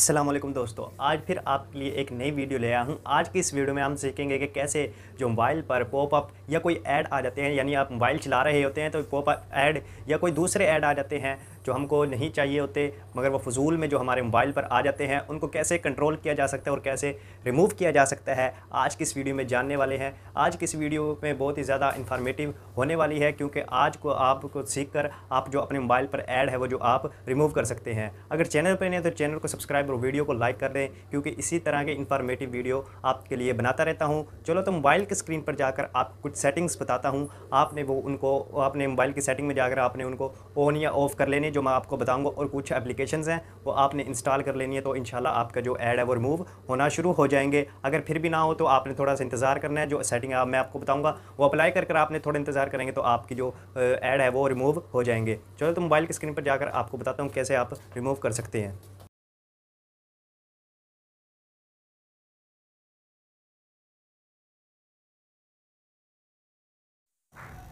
अस्सलाम वालेकुम दोस्तों, आज फिर आपके लिए एक नई वीडियो ले आया हूँ। आज की इस वीडियो में हम सीखेंगे कि कैसे जो मोबाइल पर पॉपअप या कोई ऐड आ जाते हैं, यानी आप मोबाइल चला रहे होते हैं तो पॉपअप ऐड या कोई दूसरे ऐड आ जाते हैं जो हमको नहीं चाहिए होते, मगर वो फजूल में जो हमारे मोबाइल पर आ जाते हैं, उनको कैसे कंट्रोल किया जा सकता है और कैसे रिमूव किया जा सकता है, आज की इस वीडियो में जानने वाले हैं। आज की इस वीडियो में बहुत ही ज़्यादा इन्फॉर्मेटिव होने वाली है, क्योंकि आज को आपको सीख कर आप जो अपने मोबाइल पर ऐड है वो जो आप रिमूव कर सकते हैं। अगर चैनल पर नहीं है तो चैनल को सब्सक्राइब और वीडियो को लाइक कर दें, क्योंकि इसी तरह के इन्फॉर्मेटिव वीडियो आपके लिए बनाता रहता हूँ। चलो तो मोबाइल की स्क्रीन पर जाकर आप कुछ सेटिंग्स बताता हूँ, आपने वो उनको अपने मोबाइल की सेटिंग में जाकर आपने उनको ऑन या ऑफ़ कर लेने, जो मैं आपको बताऊँगा, और कुछ एप्लीकेशंस हैं वो आपने इंस्टॉल कर लेनी है, तो इंशाल्लाह आपका जो ऐड है वो रिमूव होना शुरू हो जाएंगे। अगर फिर भी ना हो तो आपने थोड़ा सा इंतज़ार करना है, जो सेटिंग मैं आपको बताऊँगा वो अप्लाई कर आपने थोड़ा इंतज़ार करेंगे तो आपकी जो ऐड है वो रिमूव हो जाएंगे। चलो तो मोबाइल की स्क्रीन पर जाकर आपको बताता हूँ कैसे आप रिमूव कर सकते हैं।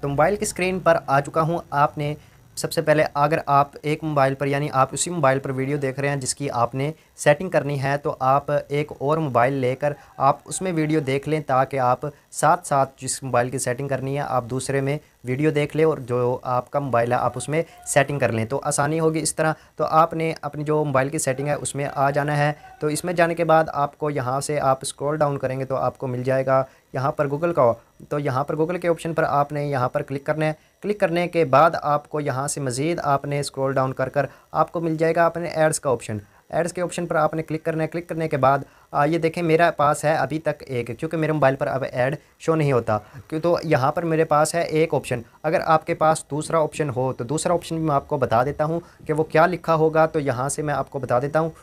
तो मोबाइल की स्क्रीन पर आ चुका हूँ। आपने सबसे पहले, अगर आप एक मोबाइल पर यानी आप उसी मोबाइल पर वीडियो देख रहे हैं जिसकी आपने सेटिंग करनी है, तो आप एक और मोबाइल लेकर आप उसमें वीडियो देख लें, ताकि आप साथ साथ जिस मोबाइल की सेटिंग करनी है आप दूसरे में वीडियो देख लें और जो आपका मोबाइल है आप उसमें सेटिंग कर लें, तो आसानी होगी इस तरह। तो आपने अपनी जो मोबाइल की सेटिंग है उसमें आ जाना है। तो इसमें जाने के बाद आपको यहाँ से आप स्क्रॉल डाउन करेंगे तो आपको मिल जाएगा यहाँ पर गूगल का। तो यहाँ पर गूगल के ऑप्शन पर आपने यहाँ पर क्लिक करना है। क्लिक करने के बाद आपको यहाँ से मज़ीद आपने स्क्रॉल डाउन कर आपको मिल जाएगा अपने एड्स का ऑप्शन। एड्स के ऑप्शन पर आपने क्लिक करना है। क्लिक करने के बाद ये देखें, मेरा पास है अभी तक एक, क्योंकि मेरे मोबाइल पर अब ऐड शो नहीं होता, क्यों तो यहाँ पर मेरे पास है एक ऑप्शन। अगर आपके पास दूसरा ऑप्शन हो तो दूसरा ऑप्शन भी मैं आपको बता देता हूँ कि वो क्या लिखा होगा। तो यहाँ से मैं आपको बता देता हूँ।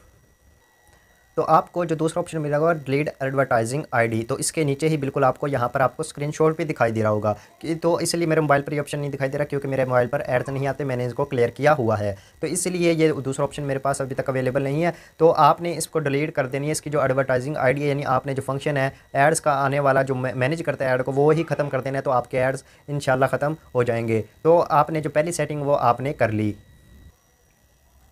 तो आपको जो दूसरा ऑप्शन मिलेगा डिलीट एडवर्टाइजिंग आईडी, तो इसके नीचे ही बिल्कुल आपको यहाँ पर आपको स्क्रीनशॉट भी दिखाई दे रहा होगा कि, तो इसलिए मेरे मोबाइल पर ये ऑप्शन नहीं दिखाई दे रहा, क्योंकि मेरे मोबाइल पर एड्स नहीं आते, मैंने इसको क्लियर किया हुआ है। तो इसलिए ये दूसरा ऑप्शन मेरे पास अभी तक अवेलेबल नहीं है। तो आपने इसको डिलीट कर देनी है। इसकी जो एडवर्टाइजिंग आईडी है, यानी आपने जो फंक्शन है एड्स का आने वाला जो मैनेज करता है ऐड को, वो ही ख़त्म कर देना है, तो आपके एड्स इंशाल्लाह ख़त्म हो जाएंगे। तो आपने जो पहली सेटिंग वो आपने कर ली।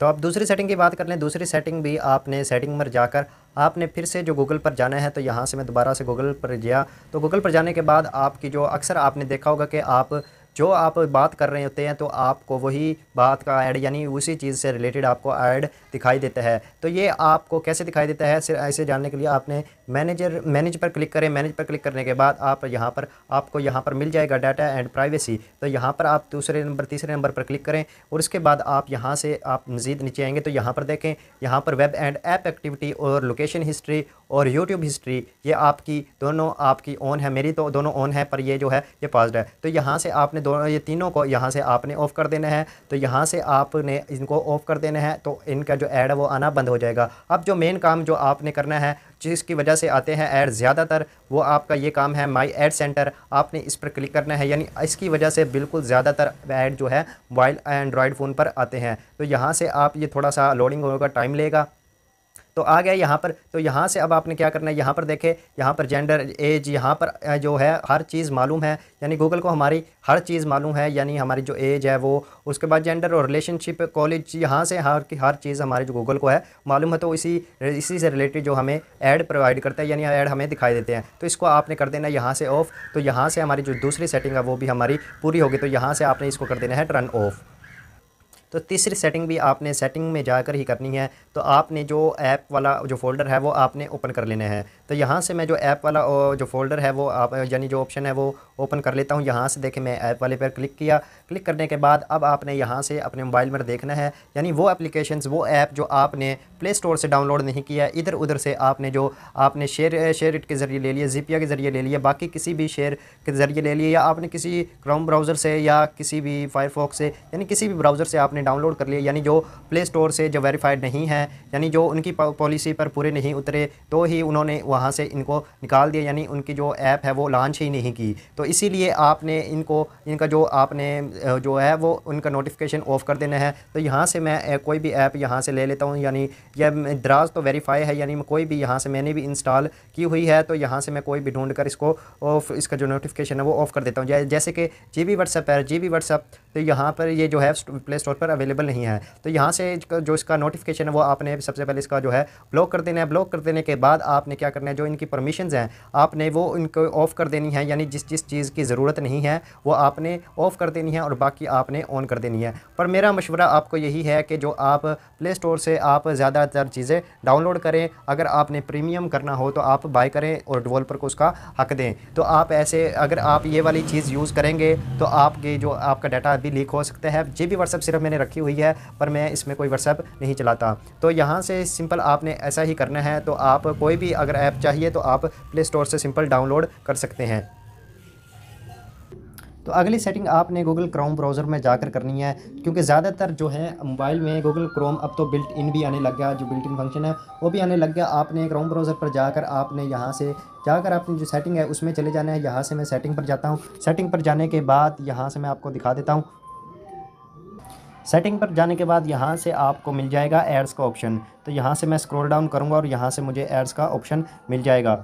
तो अब दूसरी सेटिंग की बात कर लें। दूसरी सेटिंग भी आपने सेटिंग में जाकर आपने फिर से जो गूगल पर जाना है, तो यहाँ से मैं दोबारा से गूगल पर गया। तो गूगल पर जाने के बाद आपकी जो अक्सर आपने देखा होगा कि आप जो आप बात कर रहे होते हैं तो आपको वही बात का ऐड यानी उसी चीज़ से रिलेटेड आपको ऐड दिखाई देता है। तो ये आपको कैसे दिखाई देता है, सिर्फ ऐसे जानने के लिए आपने मैनेज पर क्लिक करें। मैनेज पर क्लिक करने के बाद आप यहाँ पर आपको यहाँ पर मिल जाएगा डाटा एंड प्राइवेसी। तो यहाँ पर आप तीसरे नंबर पर क्लिक करें और उसके बाद आप यहाँ से आप मज़ीद नीचे आएंगे तो यहाँ पर देखें, यहाँ पर वेब एंड ऐप एक्टिविटी और लोकेशन हिस्ट्री और यूट्यूब हिस्ट्री, ये आपकी दोनों आपकी ऑन है। मेरी तो दोनों ऑन है, पर ये जो है ये पास्ड है। तो यहाँ से आपने दोनों ये तीनों को यहाँ से आपने ऑफ़ कर देना है। तो यहाँ से आपने इनको ऑफ़ कर देना है, तो इनका जो ऐड है वो आना बंद हो जाएगा। अब जो मेन काम जो आपने करना है, जिसकी वजह से आते हैं ऐड ज़्यादातर, वो आपका ये काम है माई ऐड सेंटर। आपने इस पर क्लिक करना है, यानी इसकी वजह से बिल्कुल ज़्यादातर ऐड जो है मोबाइल एंड्रॉयड फ़ोन पर आते हैं। तो यहाँ से आप ये थोड़ा सा लोडिंग होगा, टाइम लेगा। तो आ गया यहाँ पर। तो यहाँ से अब आपने क्या करना है, यहाँ पर देखें, यहाँ पर जेंडर, एज, यहाँ पर जो है हर चीज़ मालूम है, यानी गूगल को हमारी हर चीज़ मालूम है, यानी हमारी जो एज है वो, उसके बाद जेंडर और रिलेशनशिप, कॉलेज, यहाँ से हर चीज़ हमारी जो गूगल को है मालूम है। तो इसी से रिलेटेड जो हमें ऐड प्रोवाइड करता है, यानी ऐड हमें दिखाई देते हैं, तो इसको आपने कर देना है यहाँ से ऑफ़। तो यहाँ से हमारी जो दूसरी सेटिंग है वो भी हमारी पूरी होगी। तो यहाँ से आपने इसको कर देना है टर्न ऑफ़। तो तीसरी सेटिंग भी आपने सेटिंग में जाकर ही करनी है। तो आपने जो ऐप वाला जो फ़ोल्डर है वो आपने ओपन कर लेना है। तो यहाँ से मैं जो ऐप वाला जो फ़ोल्डर है वो आप यानी जो ऑप्शन है वो ओपन कर लेता हूँ। यहाँ से देखें, मैं ऐप वाले पर क्लिक किया। क्लिक करने के बाद अब आपने यहाँ से अपने मोबाइल में देखना है, यानी वो एप्लीकेशंस, वो ऐप जो आपने प्ले स्टोर से डाउनलोड नहीं किया, इधर उधर से आपने जो आपने शेयर इट के ज़रिए ले लिया, ज़िपिया के ज़रिए ले लिया, बाकी किसी भी शेयर के ज़रिए ले लिया, या आपने किसी क्रोम ब्राउज़र से या किसी भी फायरफॉक्स से, यानी किसी भी ब्राउज़र से आपने डाउनलोड कर लिया, यानी जो प्ले स्टोर से जो वेरीफाइड नहीं है, यानी जो उनकी पॉलिसी पर पूरे नहीं उतरे, तो ही उन्होंने वहाँ से इनको निकाल दिया, यानी उनकी जो ऐप है वो लॉन्च ही नहीं की। तो इसीलिए आपने इनका जो आपने जो है वो उनका नोटिफिकेशन ऑफ़ कर देना है। तो यहाँ से मैं कोई भी ऐप यहाँ से ले लेता हूँ, यानी यह दराज तो वेरीफाई है, यानी कोई भी यहाँ से मैंने भी इंस्टॉल की हुई है, तो यहाँ से मैं कोई भी ढूंढ कर इसको ऑफ, इसका जो नोटिफिकेशन है वो ऑफ़ कर देता हूँ। जैसे कि जी बी व्हाट्सएप है, जी बी व्हाट्सएप, तो यहाँ पर ये जो है प्ले स्टोर पर अवेलेबल नहीं है। तो यहाँ से जो इसका नोटिफिकेशन है वो आपने सबसे पहले इसका जो है ब्लॉक कर देना है। ब्लॉक कर देने के बाद आपने क्या करना है, जो इनकी परमिशंस हैं आपने वो इनको ऑफ़ कर देनी है, यानी जिस जिस चीज़ की ज़रूरत नहीं है वो आपने ऑफ़ कर देनी है और बाकी आपने ऑन कर देनी है। पर मेरा मशवरा आपको यही है कि जो आप प्ले स्टोर से आप ज़्यादातर चीज़ें डाउनलोड करें। अगर आपने प्रीमियम करना हो तो आप बाय करें और डेवलपर को उसका हक दें। तो आप ऐसे अगर आप ये वाली चीज़ यूज़ करेंगे तो आपके जो आपका डाटा भी लीक हो सकता है। GB व्हाट्सएप सिर्फ मैंने रखी हुई है, पर मैं इसमें कोई व्हाट्सएप नहीं चलाता। तो यहाँ से सिंपल आपने ऐसा ही करना है। तो आप कोई भी अगर ऐप चाहिए तो आप प्ले स्टोर से सिंपल डाउनलोड कर सकते हैं। तो अगली सेटिंग आपने गूगल क्रोम ब्राउज़र में जाकर करनी है, क्योंकि ज़्यादातर जो है मोबाइल में गूगल क्रोम अब तो बिल्ट इन भी आने लग गया, जो बिल्ट इन फंक्शन है वो भी आने लग गया। आपने क्रोम ब्राउज़र पर जाकर आपने यहाँ से जाकर अपनी जो सेटिंग है उसमें चले जाना है। यहाँ से मैं सेटिंग पर जाता हूँ। सेटिंग पर जाने के बाद यहाँ से मैं आपको दिखा देता हूँ। सेटिंग पर जाने के बाद यहाँ से आपको मिल जाएगा एड्स का ऑप्शन। तो यहाँ से मैं स्क्रॉल डाउन करूँगा और यहाँ से मुझे एड्स का ऑप्शन मिल जाएगा।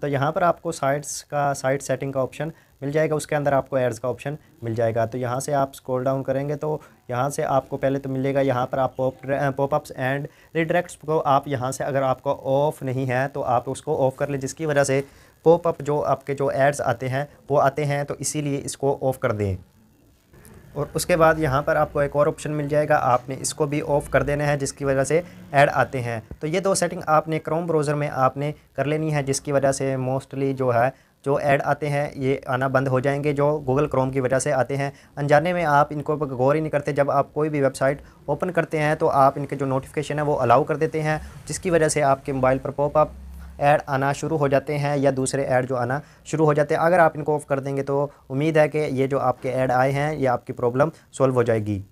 तो यहाँ पर आपको साइट सेटिंग का ऑप्शन मिल जाएगा, उसके अंदर आपको एड्स का ऑप्शन मिल जाएगा। तो यहाँ से आप स्क्रॉल डाउन करेंगे तो यहाँ से आपको पहले तो मिलेगा यहाँ पर आप पॉपअप्स एंड रिडायरेक्ट्स को आप यहाँ से अगर आपको ऑफ़ नहीं है तो आप उसको ऑफ़ कर लें, जिसकी वजह से पॉपअप जो आपके जो एड्स आते हैं वो आते हैं, तो इसीलिए इसको ऑफ़ कर दें। और उसके बाद यहाँ पर आपको एक और ऑप्शन मिल जाएगा, आपने इसको भी ऑफ़ कर देना है, जिसकी वजह से ऐड आते हैं। तो ये दो सेटिंग आपने क्रोम ब्राउज़र में आपने कर लेनी है, जिसकी वजह से मोस्टली जो है जो ऐड आते हैं ये आना बंद हो जाएंगे, जो गूगल क्रोम की वजह से आते हैं। अनजाने में आप इनको गौर ही नहीं करते। जब आप कोई भी वेबसाइट ओपन करते हैं तो आप इनके जो नोटिफिकेशन है वो अलाउ कर देते हैं, जिसकी वजह से आपके मोबाइल पर पॉपअप ऐड आना शुरू हो जाते हैं या दूसरे ऐड जो आना शुरू हो जाते हैं। अगर आप इनको ऑफ़ कर देंगे तो उम्मीद है कि ये जो आपके ऐड आए हैं ये आपकी प्रॉब्लम सॉल्व हो जाएगी।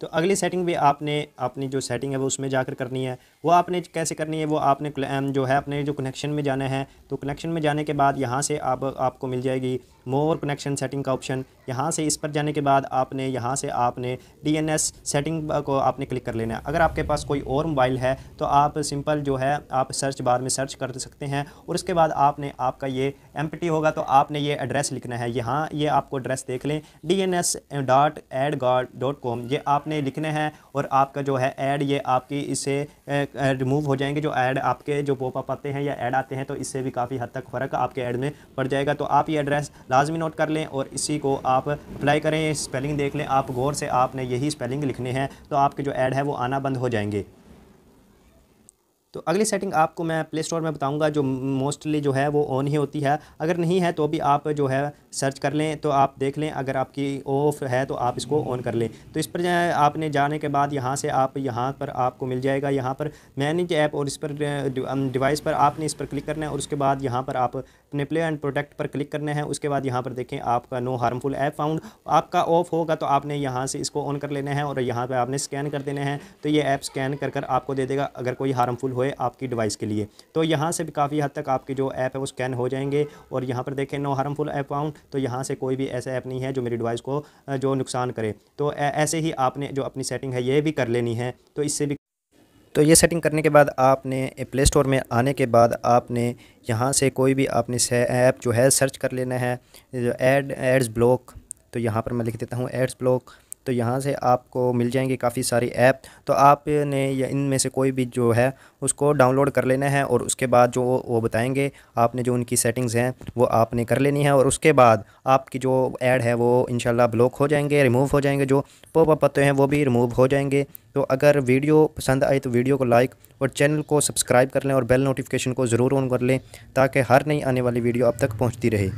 तो अगली सेटिंग भी आपने अपनी जो सेटिंग है वो उसमें जाकर करनी है। वो आपने कैसे करनी है, वो आपने जो है अपने जो कनेक्शन में जाना है। तो कनेक्शन में जाने के बाद यहाँ से आपको मिल जाएगी मोर कनेक्शन सेटिंग का ऑप्शन। यहाँ से इस पर जाने के बाद आपने यहाँ से आपने DNS सेटिंग को आपने क्लिक कर लेना है। अगर आपके पास कोई और मोबाइल है तो आप सिंपल जो है आप सर्च बार में सर्च कर सकते हैं और उसके बाद आपने आपका ये एम्प्टी होगा तो आपने ये एड्रेस लिखना है। यहाँ ये आपको एड्रेस देख लें dns.adguard.com, ये आपने लिखना है और आपका जो है ऐड ये आपकी इससे रिमूव हो जाएंगे। जो ऐड आपके जो पॉपअप आते हैं या ऐड आते हैं तो इससे भी काफ़ी हद तक फ़र्क आपके ऐड में पड़ जाएगा। तो आप ये एड्रेस लाजमी नोट कर लें और इसी को आप अप्लाई करें। स्पेलिंग देख लें आप गौर से, आपने यही स्पेलिंग लिखने हैं तो आपके जो ऐड है वो आना बंद हो जाएंगे। तो अगली सेटिंग आपको मैं प्ले स्टोर में बताऊंगा, जो मोस्टली जो है वो ऑन ही होती है। अगर नहीं है तो भी आप जो है सर्च कर लें तो आप देख लें, अगर आपकी ऑफ है तो आप इसको ऑन कर लें। तो इस पर आपने जाने के बाद यहाँ से आप यहाँ पर आपको मिल जाएगा यहाँ पर मैनेज ऐप, और इस पर डिवाइस पर आपने इस पर क्लिक करना है और उसके बाद यहाँ पर आप अपने प्ले एंड प्रोटेक्ट पर क्लिक करना है। उसके बाद यहाँ पर देखें आपका नो हार्मफुल ऐप फाउंड आपका ऑफ होगा तो आपने यहाँ से इसको ऑन कर लेना है और यहाँ पर आपने स्कैन कर देना है। तो ये ऐप स्कैन कर आपको दे देगा अगर कोई हार्मफुल होए आपकी डिवाइस के लिए। तो यहाँ से भी काफ़ी हद तक आपके जो ऐप है वो स्कैन हो जाएंगे। और यहाँ पर देखें नो हार्मफुल ऐप फाउंड, तो यहाँ से कोई भी ऐसा ऐप नहीं है जो मेरी डिवाइस को जो नुकसान करे। तो ऐसे ही आपने जो अपनी सेटिंग है ये भी कर लेनी है। तो इससे भी तो ये सेटिंग करने के बाद आपने प्ले स्टोर में आने के बाद आपने यहाँ से कोई भी आपने ऐप जो है सर्च कर लेना है, एड्स ब्लॉक। तो यहाँ पर मैं लिख देता हूँ एड्स ब्लॉक। तो यहाँ से आपको मिल जाएंगे काफ़ी सारी ऐप। तो आपने या इनमें से कोई भी जो है उसको डाउनलोड कर लेना है और उसके बाद जो वो बताएंगे आपने जो उनकी सेटिंग्स हैं वो आपने कर लेनी है। और उसके बाद आपकी जो ऐड है वो इंशाल्लाह ब्लॉक हो जाएंगे, रिमूव हो जाएंगे, जो पॉपअप आते हैं वो भी रिमूव हो जाएंगे। तो अगर वीडियो पसंद आए तो वीडियो को लाइक और चैनल को सब्सक्राइब कर लें और बेल नोटिफिकेशन को ज़रूर ऑन कर लें ताकि हर नई आने वाली वीडियो अब तक पहुँचती रहे।